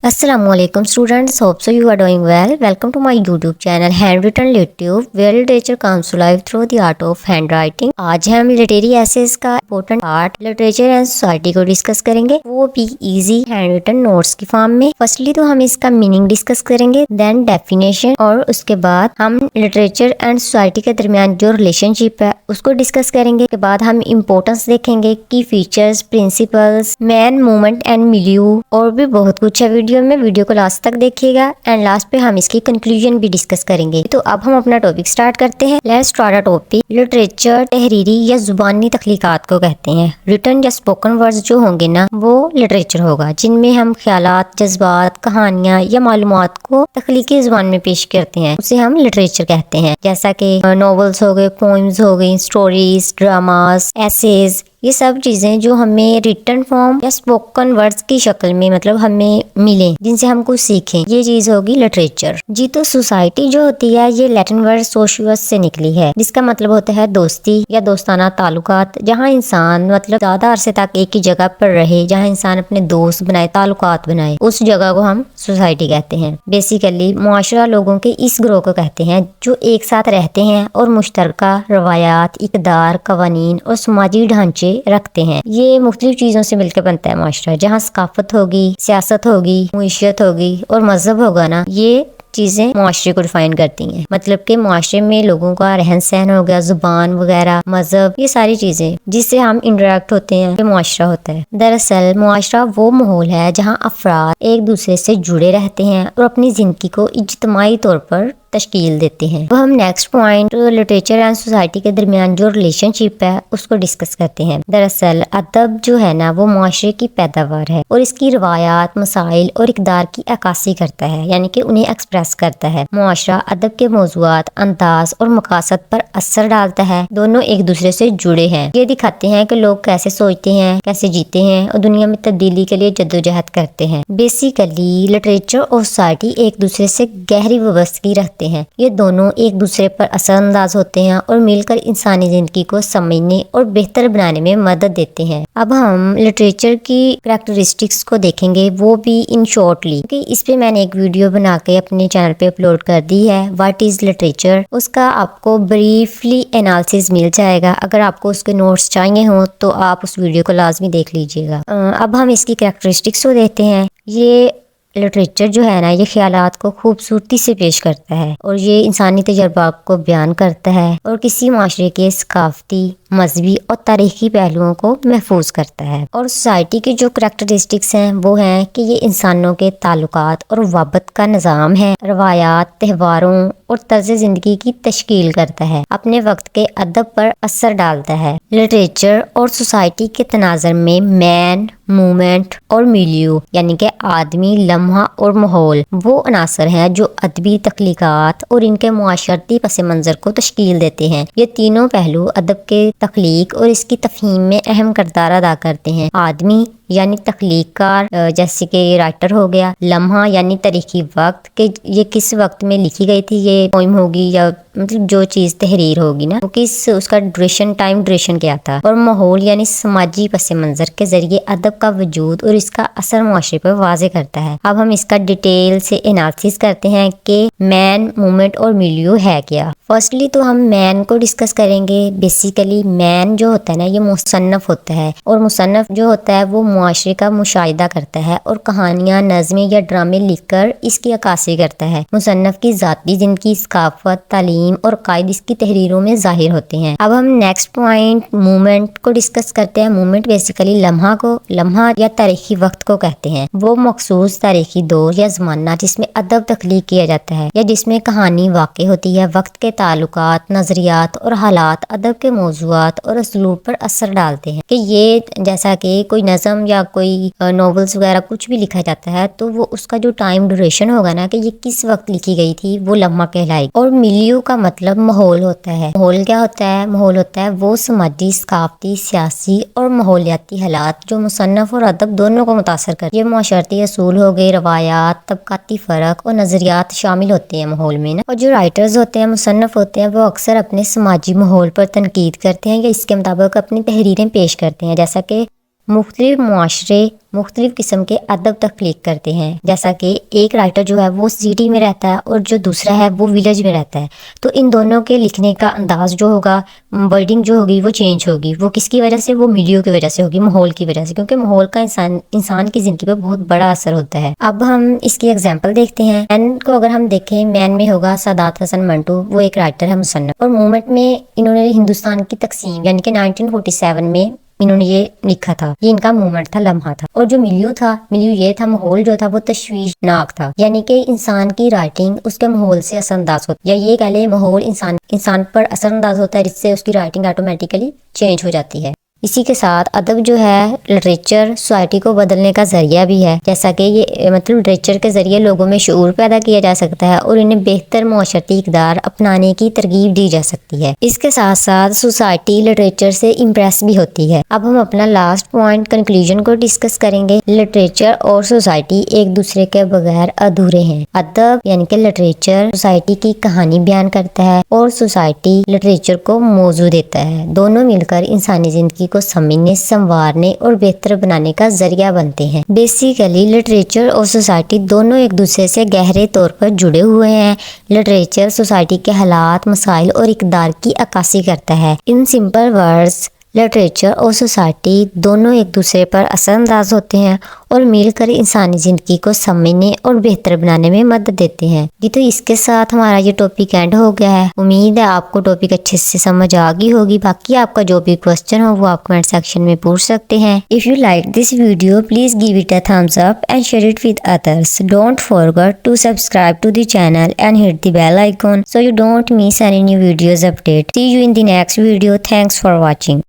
Assalamu alaikum students, hope so you are doing well. Welcome to my YouTube channel Handwritten YouTube, where literature comes to life through the art of handwriting. आज हम literary assess का important part literature and society को discuss करेंगे, वो भी easy hand written notes की form में। Firstly तो हम इसका मीनिंग डिस्कस करेंगे, देन डेफिनेशन, और उसके बाद हम लिटरेचर एंड सोसाइटी के दरमियान जो रिलेशनशिप है उसको डिस्कस करेंगे। उसके बाद हम इम्पोर्टेंस देखेंगे की features, principles, man, movement and milieu, और भी बहुत कुछ है वीडियो को लास्ट तक देखिएगा एंड लास्ट पे हम इसकी कंक्लूजन भी डिस्कस करेंगे। तो अब हम अपना टॉपिक स्टार्ट करते हैं। Let's start a topic. Literature तहरीरी या जुबानी तख्लीकात को कहते हैं। रिटन या स्पोकन वर्ड्स जो होंगे ना, वो लिटरेचर होगा, जिनमें हम ख्यालात, जज्बात, कहानियां या मालूमात को तख्लीकी जुबान में पेश करते हैं, उसे हम लिटरेचर कहते हैं। जैसा कि नॉवेल्स हो गए, पोएम्स हो गई, स्टोरीज, ड्रामास, एसेज, ये सब चीजें जो हमें रिटन फॉर्म या स्पोकन वर्ड्स की शक्ल में मतलब हमें मिले, जिनसे हम कुछ सीखें, ये चीज होगी लिटरेचर जी। तो सोसाइटी जो होती है ये लैटिन वर्ड सोशियस से निकली है, जिसका मतलब होता है दोस्ती या दोस्ताना ताल्लुकात। जहाँ इंसान मतलब ज्यादा अरसे तक एक ही जगह पर रहे, जहाँ इंसान अपने दोस्त बनाए, ताल्लुकात बनाए, उस जगह को हम सोसाइटी कहते हैं। बेसिकली मुआशरा लोगों के इस ग्रोह को कहते हैं जो एक साथ रहते हैं और मुश्तरका रवायात, इक़दार, कवानीन और समाजी ढांचे रखते हैं। ये मुख्तलिफ चीजों से मिलकर बनता है माशरा, जहाँ सकाफत होगी, सियासत होगी, मुईशत होगी और मजहब होगा ना, ये चीजें मुआशरे को डिफाइन करती हैं। मतलब कि मुआशरे में लोगों का रहन सहन हो गया, जुबान वगैरह, मजहब, ये सारी चीजें जिससे हम इंटरेक्ट होते हैं, ये मुआशरा होता है। दरअसल मुआशरा वो माहौल है जहाँ अफराद एक दूसरे से जुड़े रहते हैं और अपनी जिंदगी को इज्तिमाई तौर पर तश्कील देते हैं। अब हम next point literature and society के दरमियान जो रिलेशनशिप है उसको डिस्कस करते हैं। दरअसल अदब जो है ना, वो मुआशरे की पैदावार है और इसकी रवायात, मसाइल और इक़दार की अक्कासी करता है, यानी कि उन्हें एक्सप्रेस करता है। मुआशरा अदब के मौज़ूआत, अंदाज और मकासद पर असर डालता है। दोनों एक दूसरे से जुड़े हैं। ये दिखाते हैं कि लोग कैसे सोचते हैं, कैसे जीते हैं और दुनिया में तब्दीली के लिए जद्दोजहद करते हैं। बेसिकली लिटरेचर और सोसाइटी एक दूसरे से गहरी वाबस्तगी रखते हैं। ये दोनों एक दूसरे पर असरअंदाज होते हैं और मिलकर इंसानी जिंदगी को समझने और बेहतर बनाने में मदद देते हैं। अब हम लिटरेचर की कैरेक्टरिस्टिक्स को देखेंगे, वो भी इन शॉर्टली, क्योंकि इस पे मैंने एक वीडियो बना के अपने चैनल पे अपलोड कर दी है, व्हाट इज लिटरेचर। उसका आपको ब्रीफली एनालिसिस मिल जाएगा। अगर आपको उसके नोट्स चाहिए हो तो आप उस वीडियो को लाजमी देख लीजिएगा। अब हम इसकी कैरेक्टरिस्टिक्स को देखते हैं। ये लिटरेचर जो है ना, ये ख्यालात को खूबसूरती से पेश करता है और ये इंसानी तजर्बात को बयान करता है और किसी माशरे के सकाफती, मजहबी और तारीखी पहलुओं को महफूज करता है। और सोसाइटी की जो करैक्टरिस्टिक्स हैं वो हैं कि ये इंसानों के ताल्लुकात और वाबत का निज़ाम है, रवायात, त्योहारों और तर्ज जिंदगी की तश्कील करता है, अपने वक्त के अदब पर असर डालता है। लिटरेचर और सोसाइटी के तनाज़र में मैन, मूवमेंट और मिलियू, यानी कि आदमी, लम्हा और माहौल, वो अनासर हैं जो अदबी तख्लीकात और इनके मुआशरती पस मंज़र को तश्कील देते हैं। ये तीनों पहलू अदब के तख्लीक और इसकी तफहीम में अहम किरदार अदा करते हैं। आदमी यानी तख्लीकार, जैसे कि राइटर हो गया। लम्हा यानी तारीखी वक्त, के ये किस वक्त में लिखी गई थी ये पोइम होगी या मतलब जो चीज़ तहरीर होगी ना, वो किस, उसका ड्यूरेशन, टाइम ड्यूरेशन क्या था। और माहौल यानी समाजी पस मंज़र के जरिए अदब का वजूद और इसका असर मुआशरे पर वाज़े करता है। अब हम इसका डिटेल से एनालिसिस करते हैं कि मैन, मूवमेंट और मिलियू है क्या। फर्स्टली तो हम मैन को डिस्कस करेंगे। बेसिकली मैन जो होता है ना, ये मुसन्नफ होता है और मुसन्नफ जो होता है वो मुआशरे का मुशाहिदा करता है और कहानियां, नज़में या ड्रामे लिखकर इसकी अक्कासी करता है। मुसन्नफ की ज़ाती जिंदगी, सकाफत, तालीम और कायद इसकी तहरीरों में जाहिर होते हैं। अब हम नेक्स्ट पॉइंट मूवमेंट को डिस्कस करते हैं। मूवमेंट बेसिकली लम्हा या तारीखी वक्त को कहते हैं। वो मखसूस तारीखी दौर या ज़माना जिसमें अदब तख्लीक किया जाता है या जिसमें कहानी वाक़ होती है। वक्त के ताल्लुकात, नजरियात और हालात अदब के मौज़ूआत और असलूब पर असर डालते हैं। कि ये जैसा कि कोई नज़म या कोई नॉवेल्स वगैरह कुछ भी लिखा जाता है तो वो उसका जो टाइम ड्यूरेशन होगा ना, कि ये किस वक्त लिखी गई थी, वो लम्हा कहलाएगी। और मिलियू का मतलब माहौल होता है। माहौल क्या होता है? माहौल होता है वो समाजी, सकाफती, सियासी और माहौलियाती हालात जो मुसन्नफ और अदब दोनों को मुतासर कर। ये मुआशरती असूल हो गए, रवायात, तबकाती फ़र्क और नज़रियात शामिल होते हैं माहौल में ना। और जो राइटर्स होते हैं, मुसन्नफ होते हैं, वो अक्सर अपने समाजी माहौल पर तनकीद करते हैं या इसके मुताबिक अपनी तहरीरें पेश करते हैं। जैसा कि मुख्तलिफ मुआशरे मुख्तलिफ किस्म के अदब तख्लीक करते हैं। जैसा कि एक राइटर जो है वो सिटी में रहता है और जो दूसरा है वो विलेज में रहता है, तो इन दोनों के लिखने का अंदाज जो होगा, वर्डिंग जो होगी वो चेंज होगी। वो किसकी वजह से? वो मिलियो की वजह से होगी, माहौल की वजह से, क्योंकि माहौल का इंसान की जिंदगी पर बहुत बड़ा असर होता है। अब हम इसकी एग्जाम्पल देखते हैं। मैन को अगर हम देखें, मैन में होगा सादात हसन मंटू, वो एक राइटर है, मुसन्निफ, और मूवमेंट में इन्होंने हिंदुस्तान की तकसीम यानी कि 1947 में इन्होंने ये लिखा था। ये इनका मूवमेंट था, लम्हा था। और जो मिलियो था, मिलियो ये था, माहौल जो था वो तशवीशनाक था, यानी कि इंसान की राइटिंग उसके माहौल से असरअंदाज होती है, या ये कह ले माहौल इंसान पर असरअंदाज होता है, जिससे उसकी राइटिंग ऑटोमेटिकली चेंज हो जाती है। इसी के साथ अदब जो है, लिटरेचर सोसाइटी को बदलने का जरिया भी है। जैसा कि ये मतलब लिटरेचर के जरिए लोगों में शऊर पैदा किया जा सकता है और इन्हें बेहतर मुआशरती इक़दार अपनाने की तरगीब दी जा सकती है। इसके साथ साथ सोसाइटी लिटरेचर से इम्प्रेस भी होती है। अब हम अपना लास्ट पॉइंट कंक्लूजन को डिस्कस करेंगे। लिटरेचर और सोसाइटी एक दूसरे के बगैर अधूरे हैं। अदब यानी कि लिटरेचर सोसाइटी की कहानी बयान करता है और सोसाइटी लिटरेचर को मौजू देता है। दोनों मिलकर इंसानी जिंदगी को समझने, संवारने और बेहतर बनाने का जरिया बनते हैं। बेसिकली लिटरेचर और सोसाइटी दोनों एक दूसरे से गहरे तौर पर जुड़े हुए हैं। लिटरेचर सोसाइटी के हालात, मसाइल और इक़दार की अक्कासी करता है। इन सिंपल वर्ड्स, लिटरेचर और सोसाइटी दोनों एक दूसरे पर असरअंदाज होते हैं और मिलकर इंसानी ज़िंदगी को समझने और बेहतर बनाने में मदद देते हैं। जी तो इसके साथ हमारा ये टॉपिक एंड हो गया है। उम्मीद है आपको टॉपिक अच्छे से समझ आ गई होगी। बाकी आपका जो भी क्वेश्चन हो वो आप कमेंट सेक्शन में पूछ सकते हैं। If you like this video please give it a thumbs up and share it with others. Don't forget to subscribe to the channel and hit the bell icon so you don't miss any new videos update. See you in the next video. Thanks for watching.